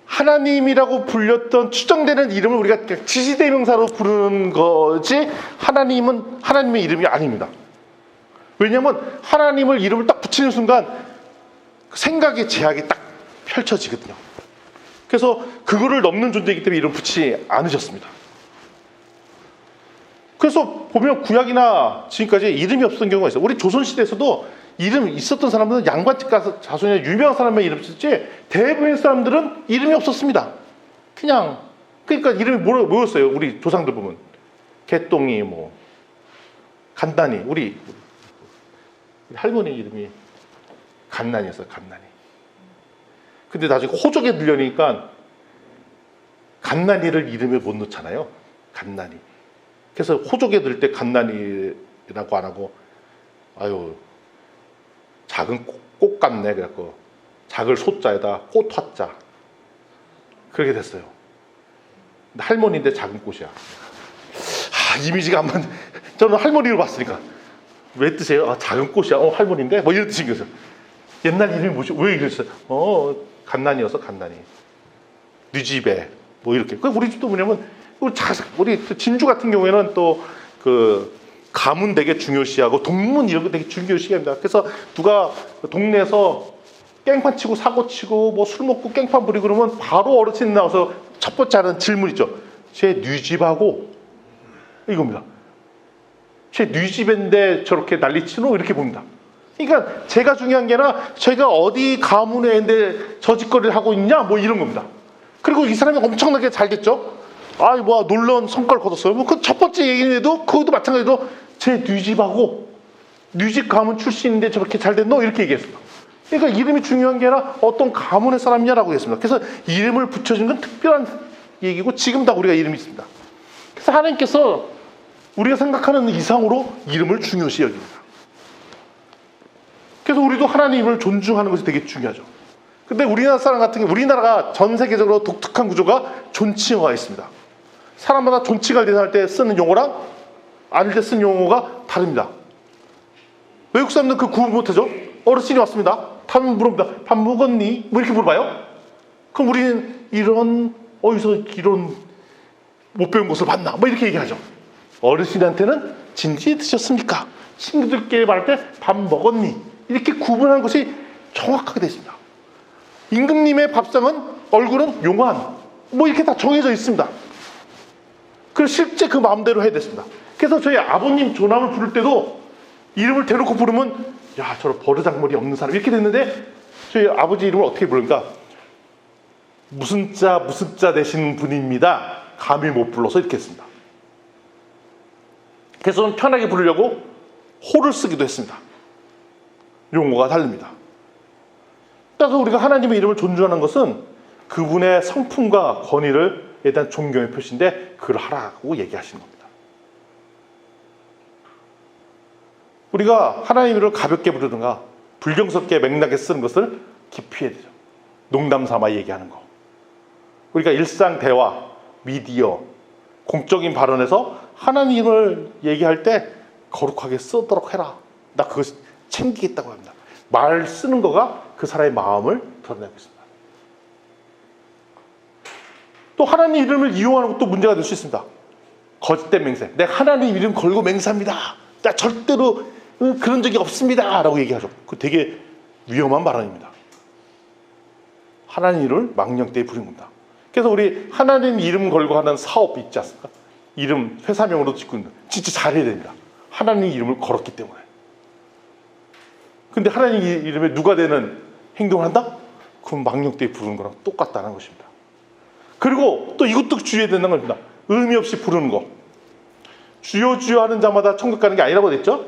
하나님이라고 불렸던 추정되는 이름을 우리가 지시대명사로 부르는 거지 하나님은 하나님의 이름이 아닙니다. 왜냐하면 하나님을 이름을 딱 붙이는 순간 생각의 제약이 딱 펼쳐지거든요. 그래서 그거를 넘는 존재이기 때문에 이름 붙이지 않으셨습니다. 그래서 보면 구약이나 지금까지 이름이 없었던 경우가 있어요. 우리 조선시대에서도 이름 있었던 사람들은 양반집 가서 자손이나 유명한 사람만 이름 썼지 대부분의 사람들은 이름이 없었습니다. 그러니까 이름이 뭐였어요? 우리 조상들 보면 개똥이 간난이. 우리 할머니 이름이 간난이었어요. 간난이. 근데 나중에 호적에 들려니까 간난이를 이름에 못 넣잖아요. 간난이. 그래서 호적에 들 때 간난이라고 안 하고 작은 꽃 같네. 그래갖고 작을 소자에다 꽃 화자 그렇게 됐어요. 근데 할머니인데 작은 꽃이야. 이미지가 안 맞네. 저는 할머니를 봤으니까 왜 뜻이에요? 작은 꽃이야. 할머니인데 이런 뜻인 거죠. 옛날 이름이 뭐지? 왜 이랬어요? 갓난이어서 갓난이. 뉘집에 뭐 이렇게. 우리 집도 뭐냐면 우리 진주 같은 경우에는 또 그 가문 되게 중요시하고 동문 이런 거 되게 중요시합니다. 그래서 누가 동네에서 깽판 치고 사고 치고 뭐 술 먹고 깽판 부리고 그러면 바로 어르신 나와서 첫 번째 하는 질문 있죠. 제 뉘집하고 이겁니다. 제 뉘집인데 저렇게 난리치노 이렇게 봅니다. 그러니까 제가 중요한 게 아니라 제가 어디 가문에 있는데 저 짓거리를 하고 있냐 뭐 이런 겁니다. 그리고 이 사람이 엄청나게 잘 됐죠. 뭐 놀라운 성과를 거뒀어요. 뭐 그 첫 번째 얘기인데도 그것도 마찬가지로 제 뉘집하고 뉘집 가문 출신인데 저렇게 잘 됐노 이렇게 얘기했습니다. 그러니까 이름이 중요한 게 아니라 어떤 가문의 사람이냐라고 했습니다. 그래서 이름을 붙여준 건 특별한 얘기고 지금 다 우리가 이름이 있습니다. 그래서 하나님께서 우리가 생각하는 이상으로 이름을 중요시 여깁니다. 그래서 우리도 하나님을 존중하는 것이 되게 중요하죠. 근데 우리나라 사람 같은 게 우리나라가 전 세계적으로 독특한 구조가 존칭어가 있습니다. 사람마다 존칭을 대상할 때 쓰는 용어랑 아닐 때 쓰는 용어가 다릅니다. 외국 사람들은 그 구분 못하죠. 어르신이 왔습니다. 밥 물어봅니다. 밥 먹었니? 뭐 이렇게 물어봐요. 그럼 우리는 이런 어디서 이런 못 배운 것을 봤나? 뭐 이렇게 얘기하죠. 어르신한테는 진지 드셨습니까? 친구들끼리 말할 때 밥 먹었니? 이렇게 구분하는 것이 정확하게 되어 있습니다. 임금님의 밥상은 얼굴은 용환 뭐 이렇게 다 정해져 있습니다. 그래서 실제 그 마음대로 해야 됐습니다. 그래서 저희 아버님 조남을 부를 때도 이름을 대놓고 부르면 야 저런 버르장머리 없는 사람 이렇게 됐는데 저희 아버지 이름을 어떻게 부르니까 무슨 자 되시는 분입니다. 감히 못 불러서 이렇게 했습니다. 그래서 저는 편하게 부르려고 호를 쓰기도 했습니다. 용어가 다릅니다. 따라서 우리가 하나님의 이름을 존중하는 것은 그분의 성품과 권위를 일단 존경의 표시인데 그걸 하라고 얘기하시는 겁니다. 우리가 하나님의 이름을 가볍게 부르든가 불경스럽게 맥락에 쓰는 것을 기피해야 되죠. 농담 삼아 얘기하는 거. 우리가 일상 대화, 미디어, 공적인 발언에서 하나님을 얘기할 때 거룩하게 쓰도록 해라. 나 그거 챙기겠다고 합니다. 말 쓰는 거가 그 사람의 마음을 드러내고 있습니다. 또 하나님 이름을 이용하는 것도 문제가 될 수 있습니다. 거짓된 맹세. 내가 하나님 이름 걸고 맹세합니다. 나 절대로 그런 적이 없습니다. 라고 얘기하죠. 그거 되게 위험한 발언입니다. 하나님 이름을 망령되이 부린 겁니다. 그래서 우리 하나님 이름 걸고 하는 사업 있지 않습니까? 이름 회사명으로 짓고 있는 진짜 잘해야 됩니다. 하나님 이름을 걸었기 때문에. 근데 하나님 이름에 누가 되는 행동을 한다? 그럼 망령되이 부르는 거랑 똑같다는 것입니다. 그리고 또 이것도 주의해야 된다는 겁니다. 의미 없이 부르는 거. 주여 주여 하는 자마다 천국 가는 게 아니라고 됐죠?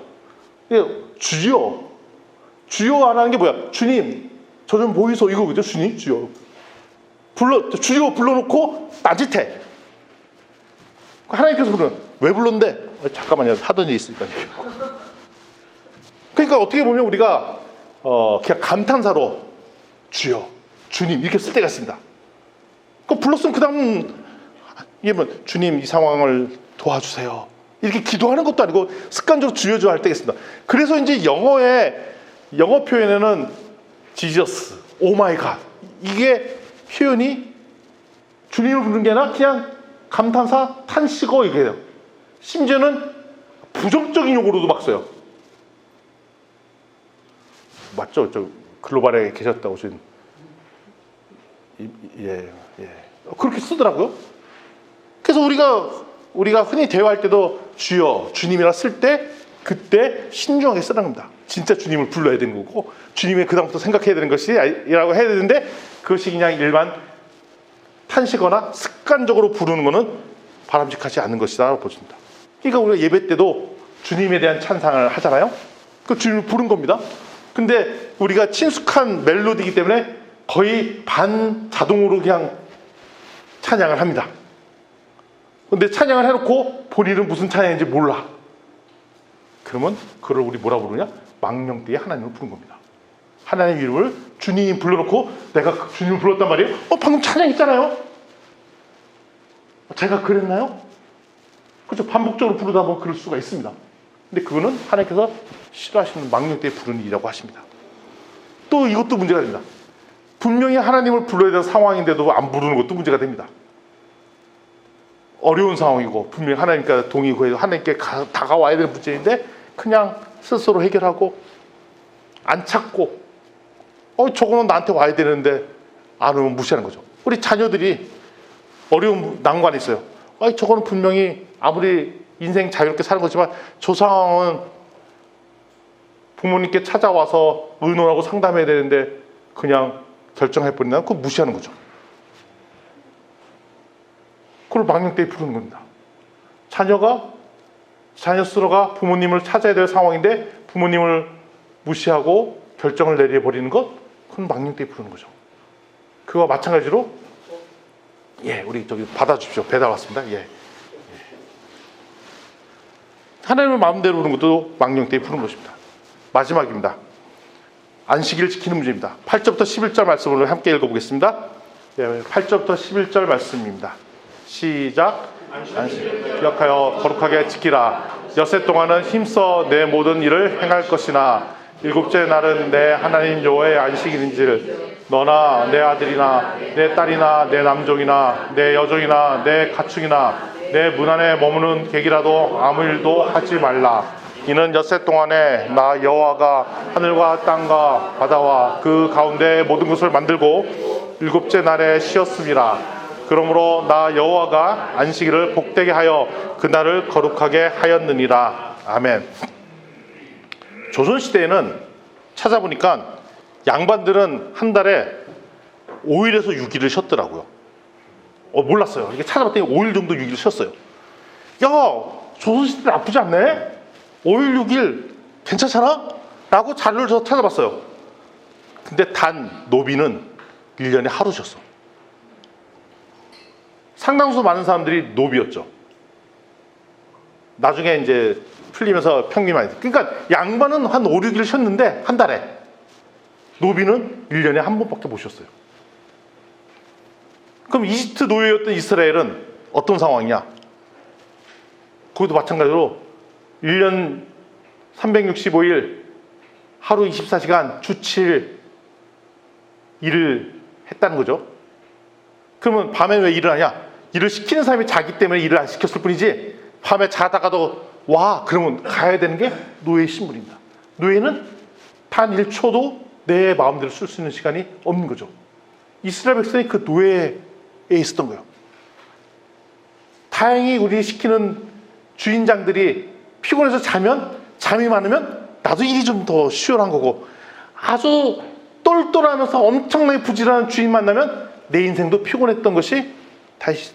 주여 안 하는 게 뭐야? 주님 저 좀 보이소 이거 그죠? 주님 주여 주여 불러놓고 딴짓해. 하나님께서 부르는 왜 불렀는데? 잠깐만요 하던 일이 있으니까요. 그러니까 어떻게 보면 우리가 그냥 감탄사로 주여 주님 이렇게 쓸 때가 있습니다. 그 불렀으면 그 다음 이게 뭐 주님 이 상황을 도와주세요 이렇게 기도하는 것도 아니고 습관적으로 주여 주여 할 때가 있습니다. 그래서 이제 영어 표현에는 지저스, 오 마이 갓 이게 표현이 주님을 부르는 게 아니라 그냥 감탄사, 탄식어 이게 해요. 심지어는 부정적인 용어로도 막 써요. 맞죠? 저 글로벌에 계셨다고 지금 예. 그렇게 쓰더라고요. 그래서 우리가 흔히 대화할 때도 주여, 주님이라 쓸 때 그때 신중하게 쓰라는 겁니다. 진짜 주님을 불러야 되는 거고 주님의 그다음부터 생각해야 되는 것이라고 해야 되는데 그것이 그냥 일반 탄식거나 습관적으로 부르는 것은 바람직하지 않은 것이라고 보십니다. 그러니까 우리가 예배 때도 주님에 대한 찬양을 하잖아요. 그 주님을 부른 겁니다. 근데 우리가 친숙한 멜로디이기 때문에 거의 반자동으로 그냥 찬양을 합니다. 근데 찬양을 해놓고 본인은 무슨 찬양인지 몰라. 그러면 그걸 우리 뭐라 부르냐? 망령되이 하나님을 부른 겁니다. 하나님 이름을 주님 불러놓고 내가 주님을 불렀단 말이에요. 방금 찬양했잖아요. 제가 그랬나요? 그렇죠. 반복적으로 부르다 보면 그럴 수가 있습니다. 근데 그거는 하나님께서 싫어하시는 망령되이 부르는 일이라고 하십니다. 또 이것도 문제가 됩니다. 분명히 하나님을 불러야 되는 상황인데도 안 부르는 것도 문제가 됩니다. 어려운 상황이고 분명히 하나님께 동의 구해서 하나님께 다가와야 되는 문제인데 그냥 스스로 해결하고 안 찾고 저거는 나한테 와야 되는데 안 오면 무시하는 거죠. 우리 자녀들이 어려운 난관이 있어요. 저거는 분명히 아무리 인생 자유롭게 사는 거지만 저 상황은 부모님께 찾아와서 의논하고 상담해야 되는데 그냥 결정해버린다면 그거 무시하는 거죠. 그걸 망령되이 부르는 겁니다. 자녀 스스로가 부모님을 찾아야 될 상황인데 부모님을 무시하고 결정을 내려버리는 것, 그건 망령되이 부르는 거죠. 그와 마찬가지로 우리 저기 받아주십시오. 배달 왔습니다. 하나님을 마음대로 부르는 것도 망령되이 부르는 것입니다. 마지막입니다. 안식일을 지키는 문제입니다. 8절부터 11절 말씀을 함께 읽어보겠습니다. 8절부터 11절 말씀입니다. 시작. 안식 기억하여 거룩하게 지키라. 엿새 동안은 힘써 내 모든 일을 행할 것이나 일곱째 날은 내 하나님 여호와의 안식일인지를 너나 내 아들이나 내 딸이나 내 남종이나 내 여종이나 내 가축이나 내 문 안에 머무는 객이라도 아무 일도 하지 말라. 이는 엿새 동안에 나 여호와가 하늘과 땅과 바다와 그 가운데 모든 것을 만들고 일곱째 날에 쉬었음이라. 그러므로 나 여호와가 안식일을 복되게 하여 그날을 거룩하게 하였느니라. 아멘. 조선시대에는 찾아보니까 양반들은 한 달에 5일에서 6일을 쉬었더라고요. 몰랐어요. 이게 찾아봤더니 5일 정도 6일 쉬었어요. 조선시대 나쁘지 않네? 5일 6일 괜찮잖아? 라고 자료를 저 찾아봤어요. 근데 단 노비는 1년에 하루 쉬었어. 상당수 많은 사람들이 노비였죠. 나중에 이제 풀리면서 평균이 많이 돼. 그러니까 양반은 한 5, 6일 쉬었는데 한 달에. 노비는 1년에 한 번밖에 못 쉬었어요. 그럼 이집트 노예였던 이스라엘은 어떤 상황이냐? 거기도 마찬가지로 1년 365일 하루 24시간 주 7일 일을 했다는 거죠. 그러면 밤에 왜 일을 하냐? 일을 시키는 사람이 자기 때문에 일을 안 시켰을 뿐이지 밤에 자다가도 와 그러면 가야 되는 게 노예의 신분입니다. 노예는 단 1초도 내 마음대로 쓸 수 있는 시간이 없는 거죠. 이스라엘 백성이 그 노예에 있었던 거예요. 다행히 우리 시키는 주인장들이 피곤해서 잠이 많으면 나도 일이 좀 더 수월한 거고, 아주 똘똘하면서 엄청나게 부지런한 주인 만나면 내 인생도 피곤했던 것이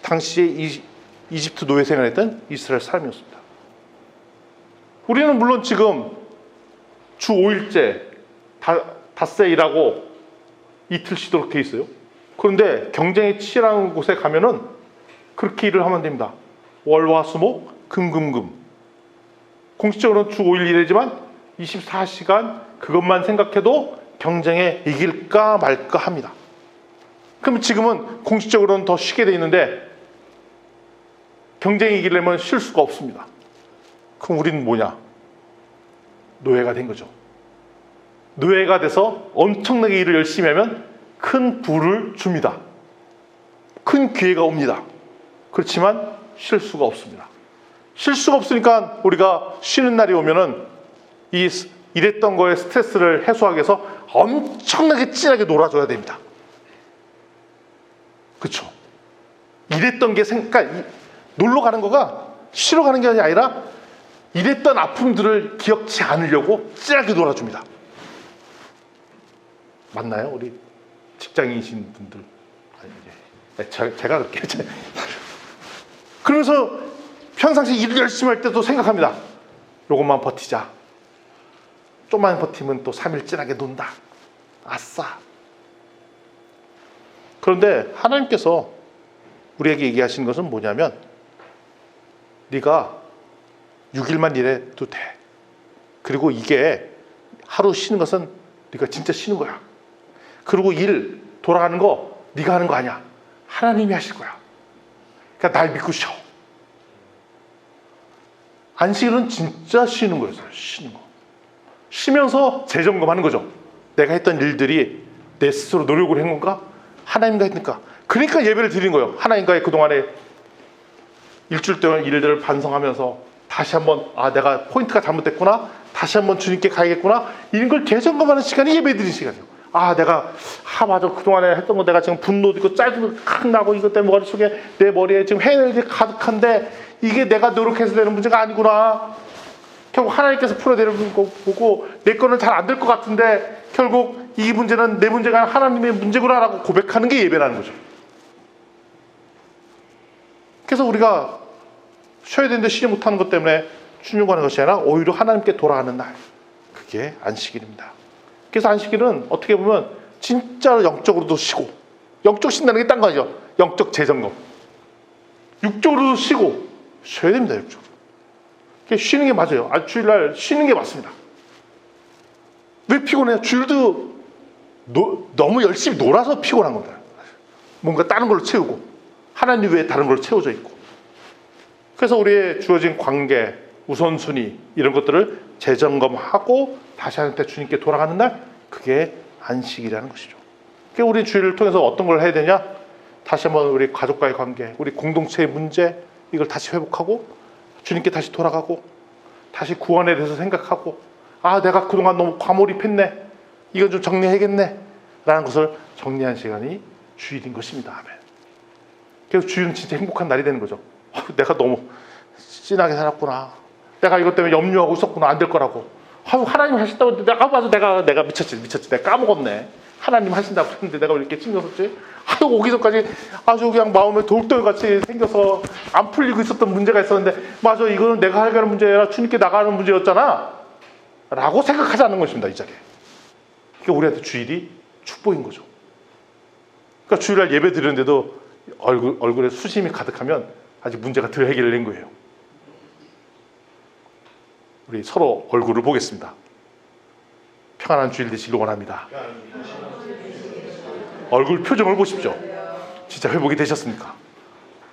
당시에 이집트 노예 생활했던 이스라엘 사람이었습니다. 우리는 물론 지금 주 5일째 닷새 일하고 이틀 쉬도록 돼 있어요. 그런데 경쟁이 치열한 곳에 가면은 그렇게 일을 하면 됩니다. 월화수목 금금금. 공식적으로는 주 5일 일이지만 24시간 그것만 생각해도 경쟁에 이길까 말까 합니다. 그럼 지금은 공식적으로는 더 쉬게 돼 있는데 경쟁이 이기려면 쉴 수가 없습니다. 그럼 우리는 뭐냐? 노예가 된 거죠. 노예가 돼서 엄청나게 일을 열심히 하면 큰 부를 줍니다. 큰 기회가 옵니다. 그렇지만 쉴 수가 없습니다. 쉴 수가 없으니까 우리가 쉬는 날이 오면은 일했던 거에 스트레스를 해소하기 위해서 엄청나게 진하게 놀아줘야 됩니다. 그렇죠? 일했던 게 그러니까 놀러 가는 거가 쉬러 가는 게 아니라 일했던 아픔들을 기억지 않으려고 진하게 놀아줍니다. 맞나요? 우리 직장인이신 분들. 제가 그렇게. 그러면서 평상시 일을 열심히 할 때도 생각합니다. 요것만 버티자. 좀만 버티면 또 3일 찐하게 논다. 아싸. 그런데 하나님께서 우리에게 얘기하시는 것은 뭐냐면 네가 6일만 일해도 돼. 그리고 이게 하루 쉬는 것은 네가 진짜 쉬는 거야. 그리고 일 돌아가는 거 네가 하는 거 아니야. 하나님이 하실 거야. 그러니까 날 믿고 쉬어. 안식일은 진짜 쉬는 거였어요. 쉬는 거. 쉬면서 재점검하는 거죠. 내가 했던 일들이 내 스스로 노력을 한 건가? 하나님과 했니까? 그러니까 예배를 드린 거예요. 하나님과의 그동안에 일주일 동안 일들을 반성하면서 다시 한번 내가 포인트가 잘못됐구나, 다시 한번 주님께 가야겠구나, 이런 걸 재점검하는 시간이 예배 드리는 시간이에요. 맞아, 그동안에 했던 거 내가 지금 분노도 있고 짜증도 칵 나고 이것 때문에 머릿속에, 내 머리에 지금 해낼 일이 가득한데 이게 내가 노력해서 되는 문제가 아니구나. 결국 하나님께서 풀어내는 거 보고 내 거는 잘 안 될 것 같은데 결국 이 문제는 내 문제가 아니라 하나님의 문제구나라고 고백하는 게 예배라는 거죠. 그래서 우리가 쉬어야 되는데 쉬지 못하는 것 때문에 충족하는 것이 아니라 오히려 하나님께 돌아가는 날, 그게 안식일입니다. 그래서 안식일은 어떻게 보면 진짜로 영적으로도 쉬고, 영적 쉰다는 게 딴 거죠. 영적 재점검. 육적으로도 쉬고 쉬어야 됩니다. 육적으로. 쉬는 게 맞아요. 주일날 쉬는 게 맞습니다. 왜 피곤해요? 주일도 너무 열심히 놀아서 피곤한 겁니다. 뭔가 다른 걸로 채우고, 하나님 외에 다른 걸로 채워져 있고. 그래서 우리의 주어진 관계, 우선순위 이런 것들을 재점검하고 다시 하나님께 주님께 돌아가는 날, 그게 안식이라는 것이죠. 그러니까 우리 주일을 통해서 어떤 걸 해야 되냐? 다시 한번 우리 가족과의 관계, 우리 공동체의 문제, 이걸 다시 회복하고 주님께 다시 돌아가고 다시 구원에 대해서 생각하고, 내가 그동안 너무 과몰입했네, 이건 좀 정리해야겠네 라는 것을 정리한 시간이 주일인 것입니다. 아멘. 그래서 주일은 진짜 행복한 날이 되는 거죠. 내가 너무 찐하게 살았구나, 내가 이것 때문에 염려하고 있었구나, 안 될 거라고. 하나님 하신다고 내가 미쳤지, 내가 까먹었네. 하나님 하신다고 했는데 내가 왜 이렇게 찡겼었지? 오기 전까지 아주 그냥 마음에 돌돌같이 생겨서 안 풀리고 있었던 문제가 있었는데, 맞아, 이거는 내가 해결하는 문제가 아니라 주님께 나가는 문제였잖아 라고 생각하지 않는 것입니다. 이 자리에. 그러니까 우리한테 주일이 축복인 거죠. 그러니까 주일날 예배 드리는데도 얼굴에 수심이 가득하면 아직 문제가 덜 해결된 거예요. 우리 서로 얼굴을 보겠습니다. 평안한 주일 되시길 원합니다. 얼굴 표정을 보십시오. 진짜 회복이 되셨습니까?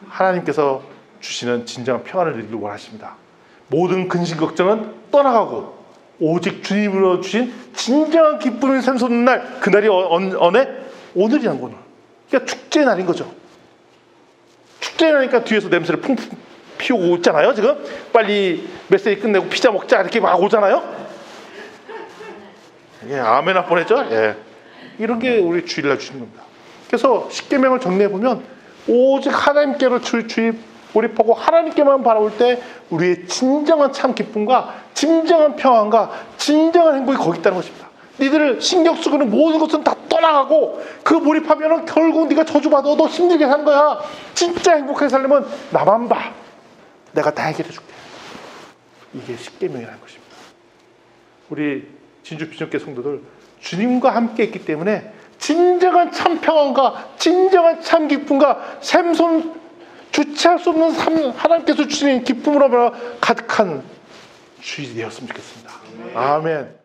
하나님께서 주시는 진정한 평안을 누리길 원하십니다. 모든 근심 걱정은 떠나가고 오직 주님으로 주신 진정한 기쁨을 샘솟는 날, 그날이 어느? 오늘이란 거는. 그러니까 축제의 날인 거죠. 축제의 날이니까 뒤에서 냄새를 풍풍 피우고 있잖아요. 지금 빨리 메시지 끝내고 피자 먹자 이렇게 막 오잖아요. 아멘 할 뻔했죠. 이런 게 우리 주일날 주신 겁니다. 그래서 십계명을 정리해 보면 오직 하나님께로 주의 몰입하고 하나님께만 바라볼 때 우리의 진정한 참 기쁨과 진정한 평안과 진정한 행복이 거기 있다는 것입니다. 니들 신경 쓰고는 모든 것은 다 떠나가고 그 몰입하면 결국 네가 저주받아 너 힘들게 사는 거야. 진짜 행복하게 살려면 나만 봐, 내가 다 해결해 줄게. 이게 십계명이라는 것입니다. 우리 진주 비전교 성도들 주님과 함께 있기 때문에 진정한 참 평안과 진정한 참 기쁨과 샘솟 주체할 수 없는 하나님께서 주시는 기쁨으로 가득한 주일이 되었으면 좋겠습니다. 아멘.